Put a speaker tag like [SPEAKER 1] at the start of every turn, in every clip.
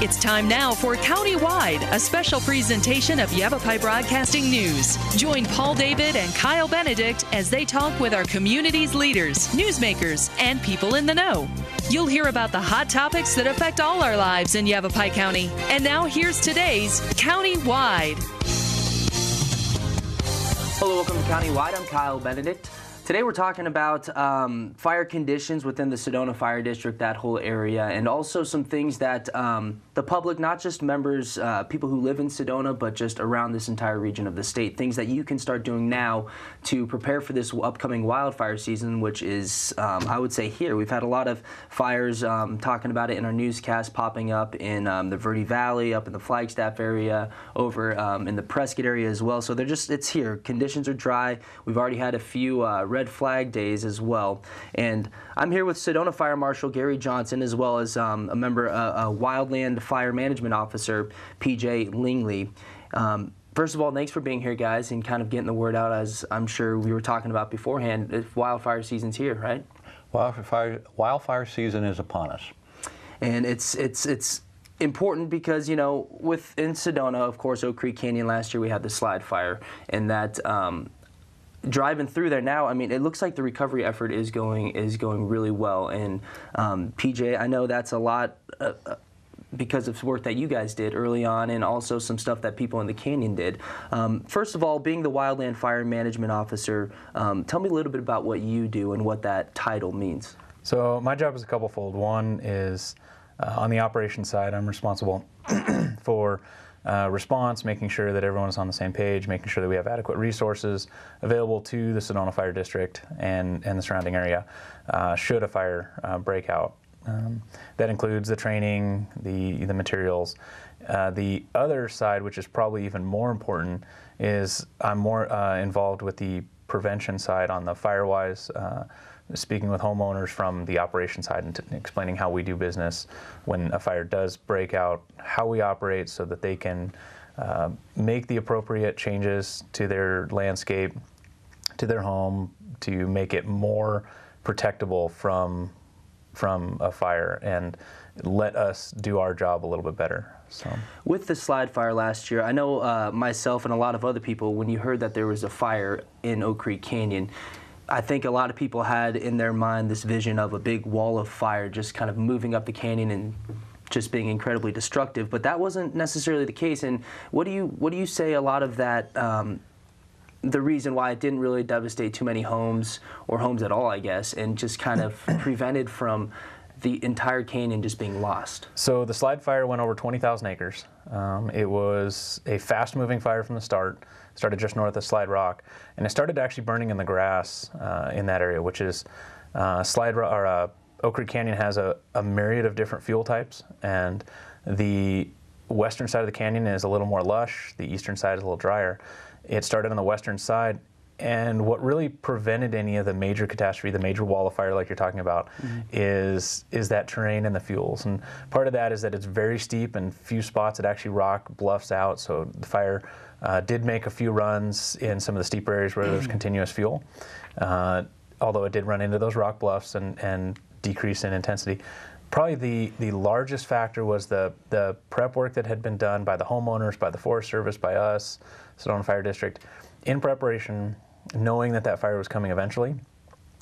[SPEAKER 1] It's time now for Countywide, a special presentation of Yavapai Broadcasting News. Join Paul David and Kyle Benedict as they talk with our community's leaders, newsmakers, and people in the know. You'll hear about the hot topics that affect all our lives in Yavapai County. And now here's today's Countywide.
[SPEAKER 2] Hello, welcome to Countywide. I'm Kyle Benedict. Today we're talking about fire conditions within the Sedona Fire District, that whole area, and also some things that the public, not just members, people who live in Sedona, but just around this entire region of the state, things that you can start doing now to prepare for this upcoming wildfire season, which is, I would say, here. We've had a lot of fires, talking about it in our newscast, popping up in the Verde Valley, up in the Flagstaff area, over in the Prescott area as well. So they're just, it's here. Conditions are dry. We've already had a few red flag days as well. And I'm here with Sedona Fire Marshal Gary Johnson, as well as a member, a Wildland Fire Management Officer, PJ Lingley. First of all, thanks for being here, guys, and kind of getting the word out, as I'm sure we were talking about beforehand. If wildfire season's here, right?
[SPEAKER 3] Wildfire season is upon us.
[SPEAKER 2] And it's important because, you know, within Sedona, of course, Oak Creek Canyon last year we had the slide fire, and that driving through there now, I mean, it looks like the recovery effort is going really well. And PJ, I know that's a lot because of work that you guys did early on, and also some stuff that people in the canyon did. First of all, being the Wildland Fire Management Officer, tell me a little bit about what you do and what that title means.
[SPEAKER 4] So my job is a couple-fold. One is on the operations side, I'm responsible for response, making sure that everyone is on the same page, making sure that we have adequate resources available to the Sedona Fire District and the surrounding area should a fire break out. That includes the training, the materials. The other side, which is probably even more important, is I'm more involved with the prevention side on the Firewise, speaking with homeowners from the operation side and explaining how we do business when a fire does break out, how we operate so that they can make the appropriate changes to their landscape, to their home, to make it more protectable from a fire and let us do our job a little bit better. So,
[SPEAKER 2] with the slide fire last year, I know myself and a lot of other people, when you heard that there was a fire in Oak Creek Canyon, I think a lot of people had in their mind this vision of a big wall of fire just kind of moving up the canyon and just being incredibly destructive, but that wasn't necessarily the case. And what do you say a lot of that, the reason why it didn't really devastate too many homes, or homes at all, I guess, and just kind of prevented from the entire canyon just being lost?
[SPEAKER 4] So the slide fire went over 20,000 acres. It was a fast-moving fire from the start. Started just north of Slide Rock, and it started actually burning in the grass in that area, which is Oak Creek Canyon has a myriad of different fuel types, and the western side of the canyon is a little more lush. The eastern side is a little drier. It started on the western side, and what really prevented any of the major catastrophe, the major wall of fire like you're talking about, is that terrain and the fuels. And part of that is that it's very steep, and few spots it actually rock bluffs out, so the fire did make a few runs in some of the steeper areas where there's continuous fuel, although it did run into those rock bluffs and decrease in intensity. Probably the largest factor was the prep work that had been done by the homeowners, by the Forest Service, by us, Sedona Fire District, in preparation, knowing that fire was coming eventually.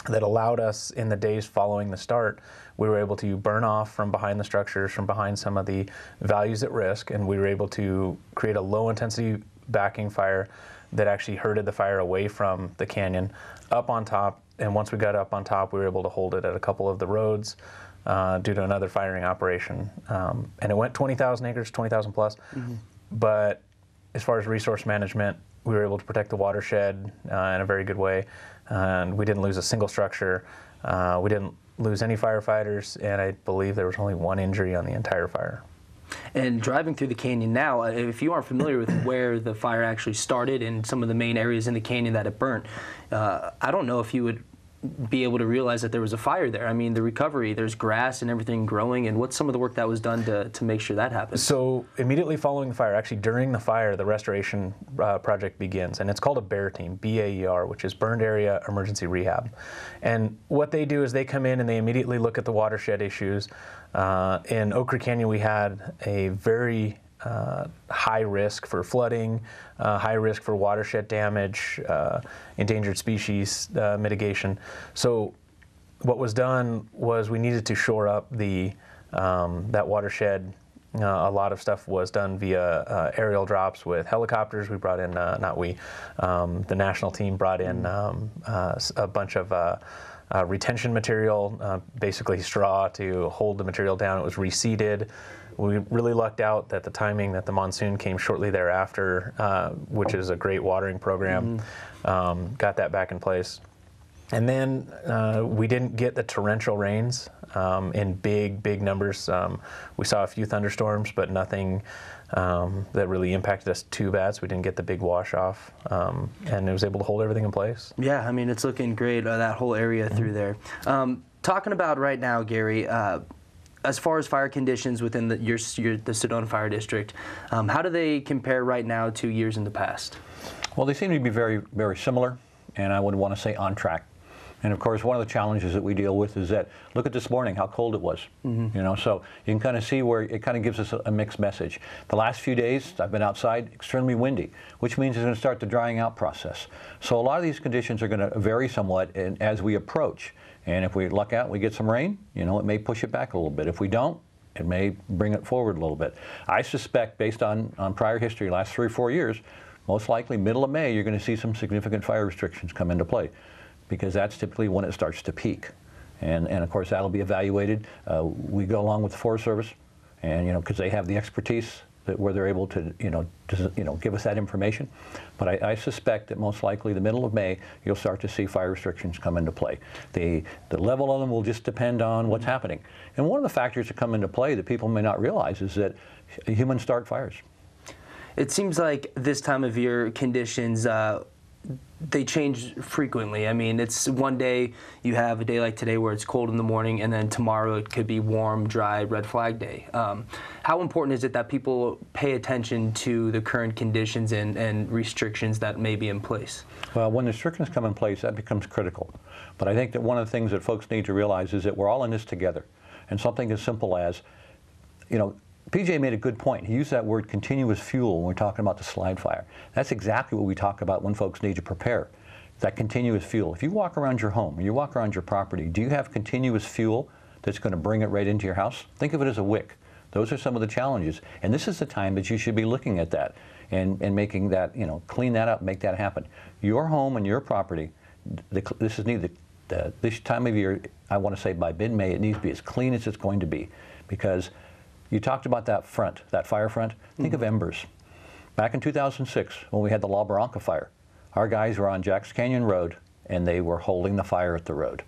[SPEAKER 4] That allowed us, in the days following the start, we were able to burn off from behind the structures, from behind some of the values at risk, and we were able to create a low-intensity backing fire that actually herded the fire away from the canyon up on top. And once we got up on top, we were able to hold it at a couple of the roads due to another firing operation. And it went 20,000 acres, 20,000 plus. But as far as resource management, we were able to protect the watershed in a very good way. And we didn't lose a single structure. We didn't lose any firefighters, and I believe there was only one injury on the entire fire.
[SPEAKER 2] And driving through the canyon now, if you aren't familiar with where the fire actually started and some of the main areas in the canyon that it burnt, I don't know if you would be able to realize that there was a fire there. I mean, the recovery, there's grass and everything growing, and what's some of the work that was done to make sure that happened?
[SPEAKER 4] So immediately following the fire, actually during the fire, the restoration project begins, and it's called a BAER team, B-A-E-R, which is Burned Area Emergency Rehab. And what they do is they come in and they immediately look at the watershed issues. In Oak Creek Canyon, we had a very high risk for flooding, high risk for watershed damage, endangered species mitigation. So what was done was we needed to shore up that watershed. A lot of stuff was done via aerial drops with helicopters. We brought in, the national team brought in a bunch of retention material, basically straw to hold the material down. It was reseeded. We really lucked out that the timing that the monsoon came shortly thereafter, which is a great watering program, got that back in place. And then we didn't get the torrential rains in big numbers. We saw a few thunderstorms, but nothing that really impacted us too bad, so we didn't get the big wash off, and it was able to hold everything in place.
[SPEAKER 2] Yeah, I mean, it's looking great, that whole area through there. Talking about right now, Gary, as far as fire conditions within the Sedona Fire District, how do they compare right now to years in the past?
[SPEAKER 3] Well, they seem to be very, very similar, and I would want to say on track. And of course, one of the challenges that we deal with is that, look at this morning, how cold it was. You know, so you can kind of see where it kind of gives us a mixed message. The last few days, I've been outside, extremely windy, which means it's going to start the drying out process. So a lot of these conditions are going to vary somewhat as we approach. And if we luck out, we get some rain, you know, it may push it back a little bit. If we don't, it may bring it forward a little bit. I suspect, based on prior history, last 3 or 4 years, most likely middle of May, you're going to see some significant fire restrictions come into play, because that's typically when it starts to peak. And of course, that'll be evaluated. We go along with the Forest Service, and, you know, because they have the expertise where they're able to, give us that information. But I suspect that most likely the middle of May, you'll start to see fire restrictions come into play. The level of them will just depend on what's happening. And one of the factors that come into play that people may not realize is that humans start fires.
[SPEAKER 2] It seems like this time of year conditions, they change frequently. I mean, it's one day you have a day like today where it's cold in the morning, and then tomorrow it could be warm, dry, red flag day. How important is it that people pay attention to the current conditions and restrictions that may be in place?
[SPEAKER 3] Well, when restrictions come in place, that becomes critical. But I think that one of the things that folks need to realize is that we're all in this together. And something as simple as, PJ made a good point. He used that word continuous fuel when we're talking about the slide fire. That's exactly what we talk about when folks need to prepare, that continuous fuel. If you walk around your home, or you walk around your property, do you have continuous fuel that's going to bring it right into your house? Think of it as a wick. Those are some of the challenges. And this is the time that you should be looking at that and making that, clean that up, make that happen. Your home and your property, this time of year, I want to say by mid-May, it needs to be as clean as it's going to be, because you talked about that fire front. Think of embers. Back in 2006, when we had the La Barranca fire, our guys were on Jack's Canyon Road, and they were holding the fire at the road.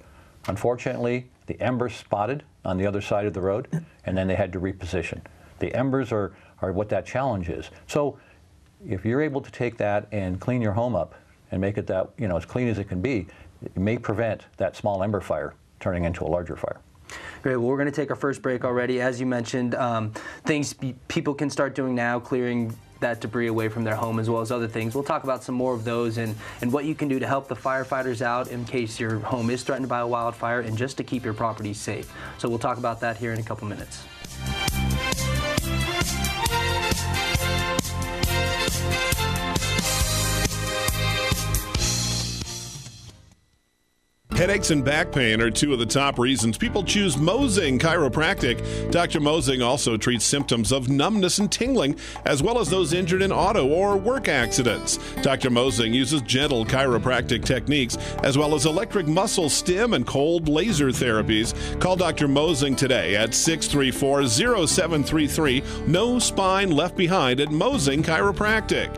[SPEAKER 3] Unfortunately, the embers spotted on the other side of the road, and then they had to reposition. The embers are what that challenge is. So if you're able to take that and clean your home up and make it that, as clean as it can be, it may prevent that small ember fire turning into a larger fire.
[SPEAKER 2] Great. Well, we're going to take our first break already. As you mentioned, things people can start doing now, clearing that debris away from their home, as well as other things. We'll talk about some more of those and what you can do to help the firefighters out in case your home is threatened by a wildfire, and just to keep your property safe. So we'll talk about that here in a couple minutes.
[SPEAKER 5] Headaches and back pain are two of the top reasons people choose Mosing Chiropractic. Dr. Mosing also treats symptoms of numbness and tingling, as well as those injured in auto or work accidents. Dr. Mosing uses gentle chiropractic techniques, as well as electric muscle stim and cold laser therapies. Call Dr. Mosing today at 634-0733. No spine left behind at Mosing Chiropractic.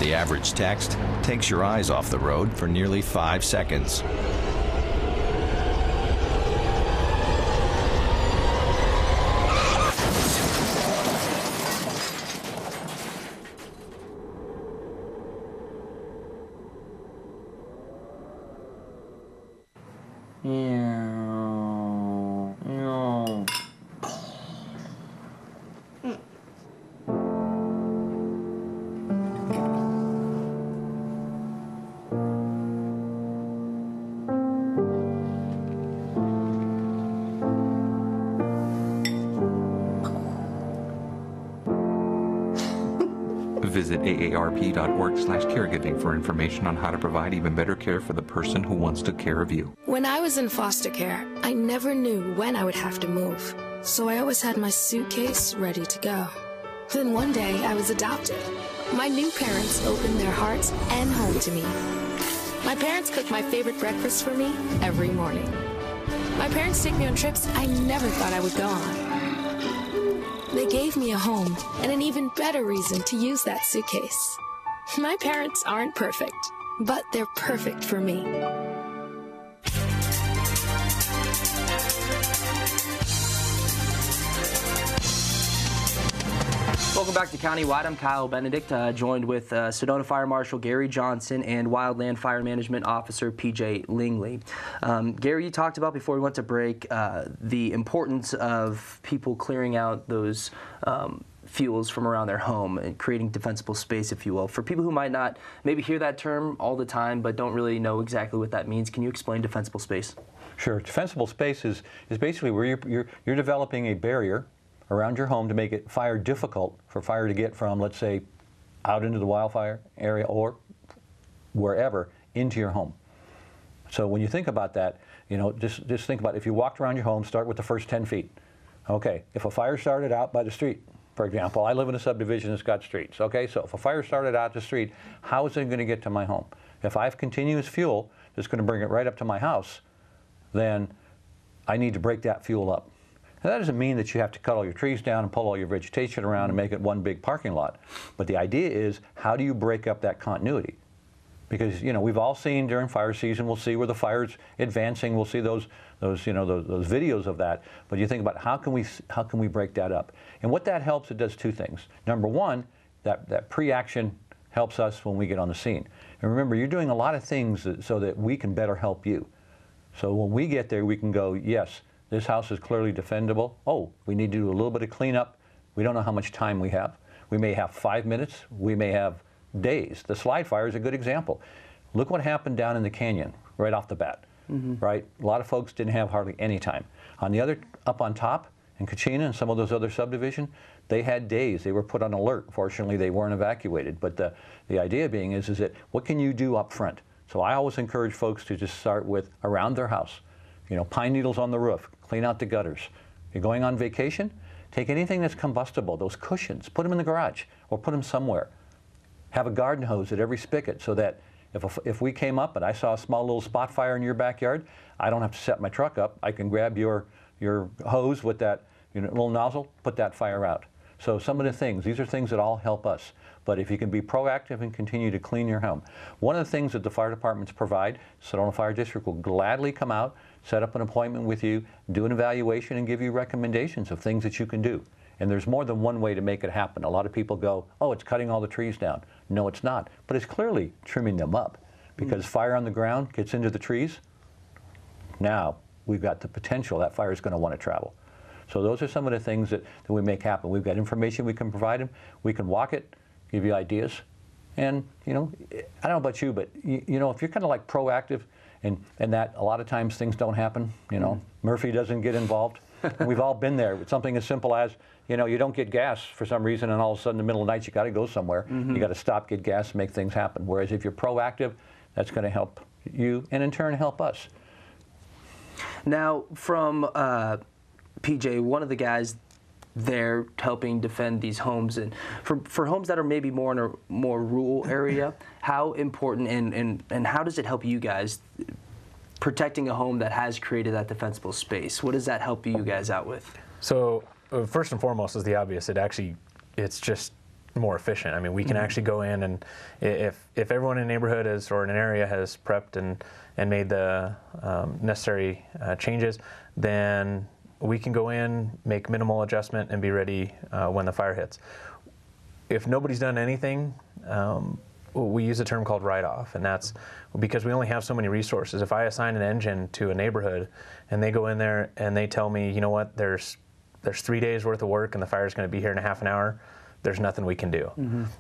[SPEAKER 6] The average text takes your eyes off the road for nearly 5 seconds.
[SPEAKER 7] Visit aarp.org/caregiving for information on how to provide even better care for the person who wants to care of you.
[SPEAKER 8] When I was in foster care, I never knew when I would have to move, so I always had my suitcase ready to go. Then one day, I was adopted. My new parents opened their hearts and home to me. My parents cook my favorite breakfast for me every morning. My parents take me on trips I never thought I would go on. They gave me a home and an even better reason to use that suitcase. My parents aren't perfect, but they're perfect for me.
[SPEAKER 2] Welcome back to Countywide. I'm Kyle Benedict, joined with Sedona Fire Marshal Gary Johnson and Wildland Fire Management Officer PJ Lingley. Gary, you talked about before we went to break the importance of people clearing out those fuels from around their home and creating defensible space, if you will. For people who might not maybe hear that term all the time but don't really know exactly what that means, can you explain defensible space?
[SPEAKER 3] Sure. Defensible space is basically where you're developing a barrier around your home to make it fire difficult for fire to get from, let's say, out into the wildfire area or wherever into your home. So when you think about that, you know, just think about if you walked around your home, start with the first 10 feet. Okay, if a fire started out by the street, for example, I live in a subdivision that's got streets. Okay, so if a fire started out the street, how is it going to get to my home? If I have continuous fuel that's going to bring it right up to my house, then I need to break that fuel up. Now, that doesn't mean that you have to cut all your trees down and pull all your vegetation around and make it one big parking lot. But the idea is, how do you break up that continuity? Because, you know, we've all seen during fire season, we'll see where the fire's advancing, we'll see those videos of that. But you think about how can we break that up? And what that helps, it does two things. Number one, that pre-action helps us when we get on the scene. And remember, you're doing a lot of things so that we can better help you. So when we get there, we can go, yes, this house is clearly defendable. Oh, we need to do a little bit of cleanup. We don't know how much time we have. We may have 5 minutes. We may have days. The slide fire is a good example. Look what happened down in the canyon right off the bat, right? A lot of folks didn't have hardly any time. On the other, up on top in Kachina and some of those other subdivisions, they had days. They were put on alert. Fortunately, they weren't evacuated. But the idea being is that what can you do up front? So I always encourage folks to just start with around their house. You know, pine needles on the roof, clean out the gutters. You're going on vacation, take anything that's combustible, those cushions, put them in the garage or put them somewhere. Have a garden hose at every spigot so that if we came up and I saw a small little spot fire in your backyard, I don't have to set my truck up. I can grab your hose with that little nozzle, put that fire out. So some of the things, these are things that all help us. But if you can be proactive and continue to clean your home. One of the things that the fire departments provide, Sedona Fire District will gladly come out, set up an appointment with you, do an evaluation, and give you recommendations of things that you can do. And there's more than one way to make it happen. A lot of people go, oh, it's cutting all the trees down. No, it's not. But it's clearly trimming them up because fire on the ground gets into the trees. Now we've got the potential that fire is going to want to travel. So those are some of the things that we make happen. We've got information we can provide them. We can walk it, give you ideas. And, you know, I don't know about you, but, you know, if you're kind of like proactive and that a lot of times things don't happen, you know, Murphy doesn't get involved. And we've all been there with something as simple as, you know, you don't get gas for some reason and all of a sudden in the middle of the night you got to go somewhere. You got to stop, get gas, make things happen. Whereas if you're proactive, that's going to help you and in turn help us.
[SPEAKER 2] Now, from PJ, one of the guys there helping defend these homes, and for homes that are maybe more in a more rural area, how important and how does it help you guys protecting a home that has created that defensible space? What does that help you guys out with?
[SPEAKER 4] So first and foremost is the obvious. It's just more efficient. I mean, we can actually go in and if everyone in a neighborhood or in an area has prepped and made the necessary changes, then we can go in, make minimal adjustment, and be ready when the fire hits. If nobody's done anything, we use a term called write-off, and that's because we only have so many resources. If I assign an engine to a neighborhood and they go in there and they tell me, you know what, there's 3 days worth of work and the fire's going to be here in a half an hour, there's nothing we can do.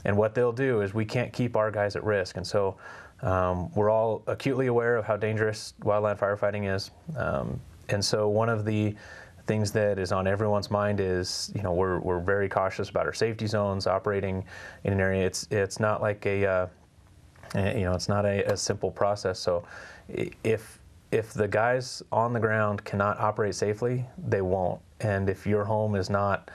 [SPEAKER 4] And what they'll do is we can't keep our guys at risk. And so we're all acutely aware of how dangerous wildland firefighting is. And so one of the things that is on everyone's mind is, we're very cautious about our safety zones operating in an area. It's not like it's not a simple process. So if the guys on the ground cannot operate safely, they won't. And if your home is not,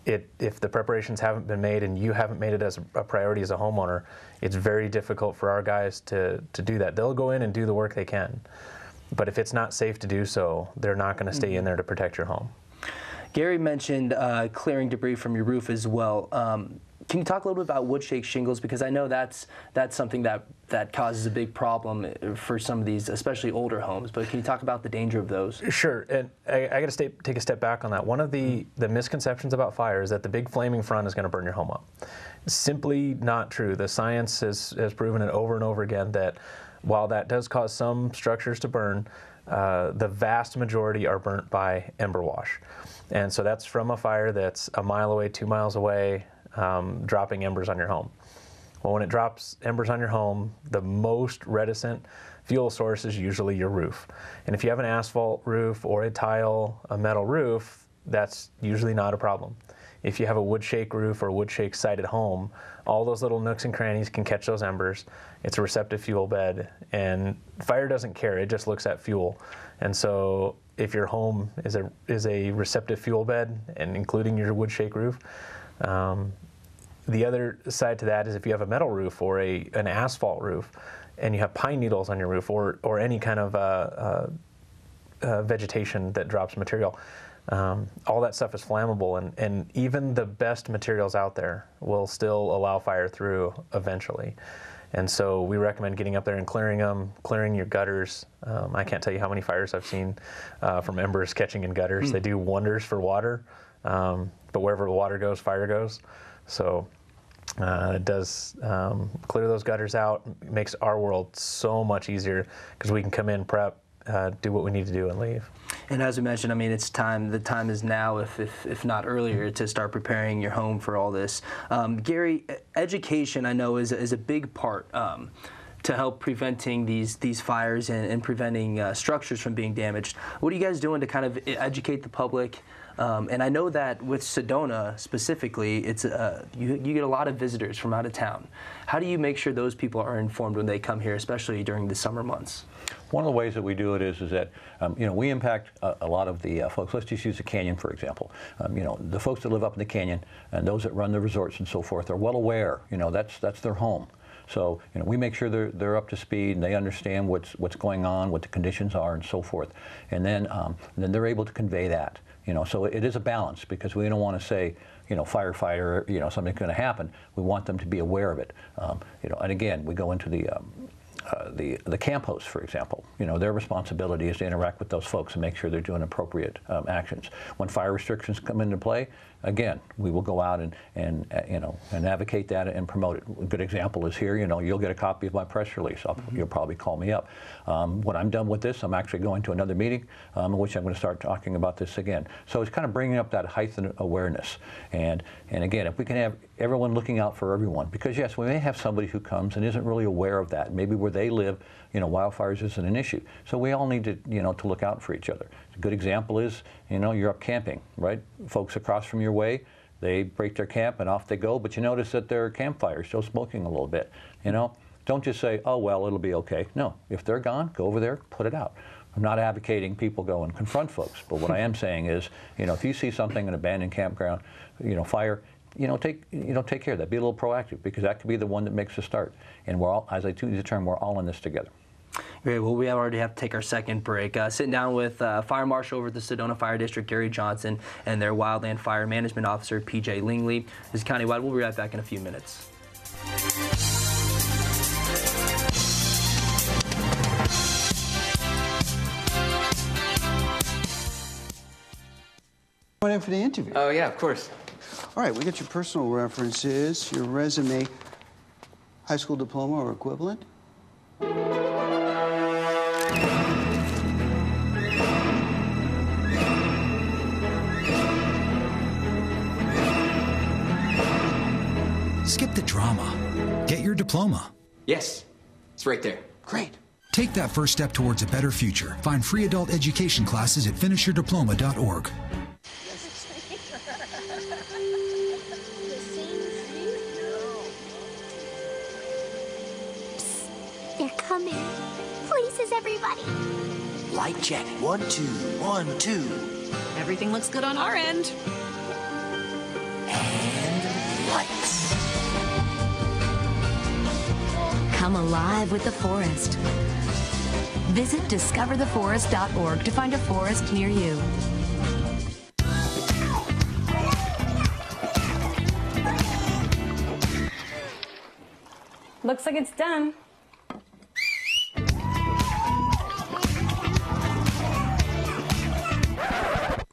[SPEAKER 4] if the preparations haven't been made and you haven't made it as a priority as a homeowner, it's very difficult for our guys to do that. They'll go in and do the work they can. But if it's not safe to do so, they're not going to stay in there to protect your home.
[SPEAKER 2] Gary mentioned clearing debris from your roof as well. Can you talk a little bit about wood shake shingles? Because I know that's something that causes a big problem for some of these, especially older homes. But can you talk about the danger of those? Sure.
[SPEAKER 4] And I got to take a step back on that. One of the misconceptions about fire is that the big flaming front is going to burn your home up. Simply not true. The science has proven it over and over again that while that does cause some structures to burn, the vast majority are burnt by ember wash. And so that's from a fire that's a mile away, 2 miles away, dropping embers on your home. Well, when it drops embers on your home, the most reticent fuel source is usually your roof. And if you have an asphalt roof or a tile, a metal roof, that's usually not a problem. If you have a wood shake roof or a wood shake sided home, all those little nooks and crannies can catch those embers. It's a receptive fuel bed, and fire doesn't care, it just looks at fuel. And so if your home is a receptive fuel bed, and including your wood shake roof, the other side to that is if you have a metal roof or an asphalt roof, and you have pine needles on your roof or any kind of vegetation that drops material, all that stuff is flammable, and even the best materials out there will still allow fire through eventually. And so we recommend getting up there and clearing them, clearing your gutters. I can't tell you how many fires I've seen from embers catching in gutters. They do wonders for water, but wherever the water goes, fire goes. So it does clear those gutters out. It makes our world so much easier because we can come in, prep, do what we need to do, and leave.
[SPEAKER 2] And as we mentioned, I mean, it's time. The time is now, if not earlier, to start preparing your home for all this. Gary, education, I know, is a big part to help preventing these fires and preventing structures from being damaged. What are you guys doing to kind of educate the public? And I know that with Sedona specifically, it's you get a lot of visitors from out of town. How do you make sure those people are informed when they come here, especially during the summer months?
[SPEAKER 3] One of the ways that we do it is that we impact a lot of the folks. Let's just use the canyon, for example. The folks that live up in the canyon and those that run the resorts and so forth are well aware. That's their home. So we make sure they're up to speed and they understand what's going on, what the conditions are, and so forth. And then they're able to convey that. So it is a balance, because we don't want to say, firefighter, something's going to happen. We want them to be aware of it. And again, we go into the camp hosts, for example. Their responsibility is to interact with those folks and make sure they're doing appropriate actions. When fire restrictions come into play, again, we will go out and advocate that and promote it. A good example is here. You'll get a copy of my press release. You'll probably call me up. When I'm done with this, I'm actually going to another meeting in which I'm going to start talking about this again. So it's kind of bringing up that heightened awareness. And again, if we can have everyone looking out for everyone, because yes, we may have somebody who comes and isn't really aware of that. Maybe where they live, wildfires isn't an issue. So we all need to, to look out for each other. A good example is, you're up camping, right? Folks across from your way, they break their camp and off they go, but you notice that their campfire is still smoking a little bit. Don't just say, oh, well, it'll be okay. No, if they're gone, go over there, put it out. I'm not advocating people go and confront folks, but what I am saying is, if you see something in an abandoned campground, fire, take care of that. Be a little proactive, because that could be the one that makes the start. And we're all, as I use the term, we're all in this together.
[SPEAKER 2] Great. Well, we already have to take our second break. Sitting down with Fire Marshal over at the Sedona Fire District, Gary Johnson, and their Wildland Fire Management Officer, PJ Lingley. This is Countywide. We'll be right back in a few minutes.
[SPEAKER 9] Went in for the interview.
[SPEAKER 10] Oh, yeah, of course.
[SPEAKER 9] All right, we got your personal references, your resume, high school diploma or equivalent.
[SPEAKER 11] Skip the drama. Get your diploma.
[SPEAKER 10] Yes, it's right there.
[SPEAKER 9] Great.
[SPEAKER 10] Take that first step towards a better future. Find free adult education classes at finishyourdiploma.org.
[SPEAKER 11] They're coming. Places, everybody.
[SPEAKER 12] Light check. 1, 2, 1, 2.
[SPEAKER 13] Everything looks good on our end.
[SPEAKER 12] And lights.
[SPEAKER 14] Come alive with the forest. Visit discovertheforest.org to find a forest near you.
[SPEAKER 15] Looks like it's done.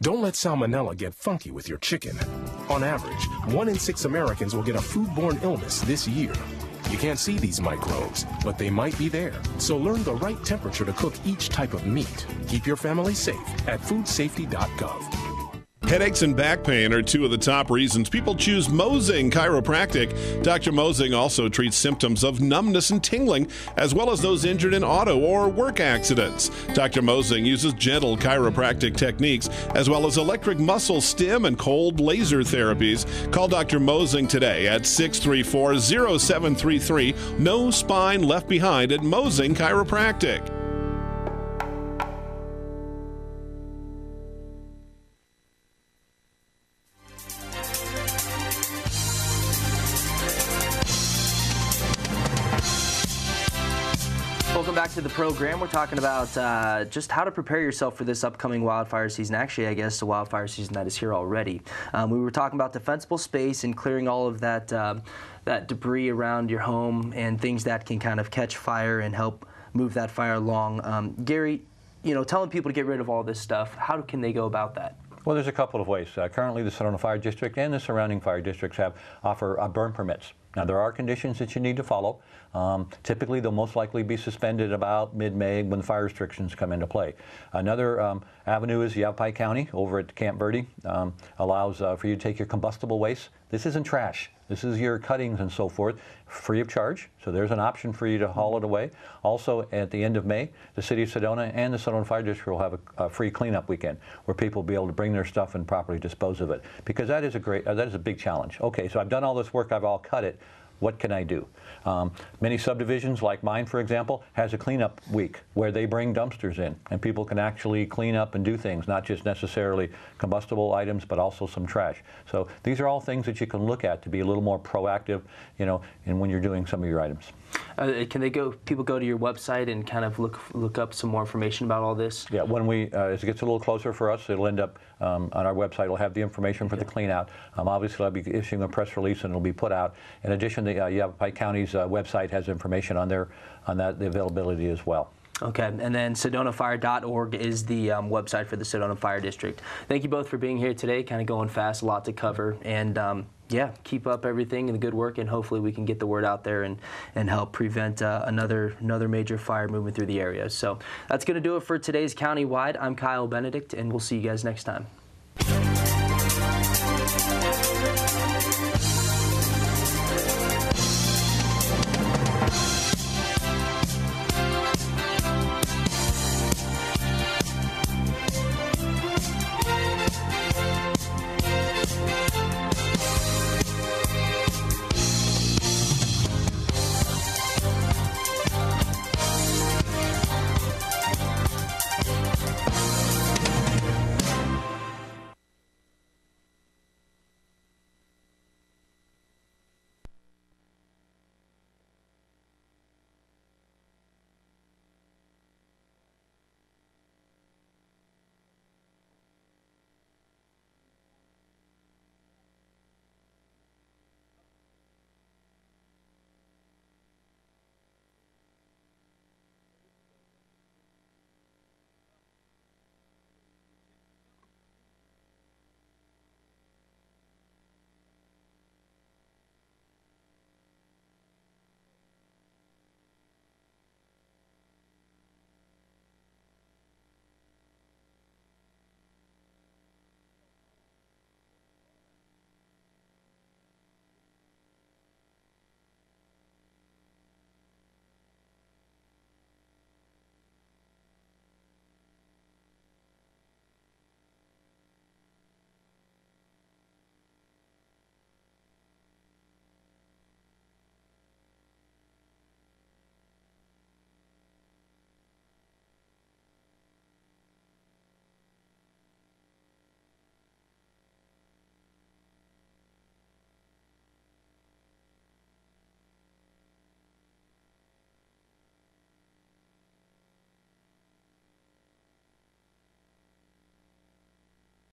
[SPEAKER 16] Don't let salmonella get funky with your chicken. On average, 1 in 6 Americans will get a foodborne illness this year. You can't see these microbes, but they might be there. So learn the right temperature to cook each type of meat. Keep your family safe at foodsafety.gov.
[SPEAKER 5] Headaches and back pain are 2 of the top reasons people choose Mosing Chiropractic. Dr. Mosing also treats symptoms of numbness and tingling, as well as those injured in auto or work accidents. Dr. Mosing uses gentle chiropractic techniques, as well as electric muscle stim and cold laser therapies. Call Dr. Mosing today at 634-0733. No spine left behind at Mosing Chiropractic.
[SPEAKER 2] Welcome back to the program. We're talking about just how to prepare yourself for this upcoming wildfire season. Actually, I guess the wildfire season that is here already. We were talking about defensible space and clearing all of that that debris around your home and things that can kind of catch fire and help move that fire along. Gary, telling people to get rid of all this stuff, how can they go about that?
[SPEAKER 3] Well, there's a couple of ways. Currently, the Sedona Fire District and the surrounding fire districts offer burn permits. Now, there are conditions that you need to follow. Typically, they'll most likely be suspended about mid-May when the fire restrictions come into play. Another avenue is Yavapai County over at Camp Verde allows for you to take your combustible waste. This isn't trash. This is your cuttings and so forth, free of charge. So there's an option for you to haul it away. Also, at the end of May, the City of Sedona and the Sedona Fire District will have a free cleanup weekend where people will be able to bring their stuff and properly dispose of it. Because that is a big challenge. Okay, so I've done all this work, I've all cut it. What can I do? Many subdivisions, like mine, for example, has a cleanup week where they bring dumpsters in and people can actually clean up and do things, not just necessarily combustible items, but also some trash. So these are all things that you can look at to be a little more proactive, in when you're doing some of your items.
[SPEAKER 2] Can people go to your website and kind of look up some more information about all this?
[SPEAKER 3] Yeah, when as it gets a little closer for us, it'll end up on our website. It'll have the information for the clean out. Obviously, I'll be issuing a press release and it'll be put out. In addition, the Yavapai County's website has information on the availability as well.
[SPEAKER 2] Okay, and then SedonaFire.org is the website for the Sedona Fire District. Thank you both for being here today, kind of going fast, a lot to cover, and yeah, keep up everything and the good work, and hopefully we can get the word out there and help prevent another major fire moving through the area. So that's going to do it for today's Countywide. I'm Kyle Benedict, and we'll see you guys next time.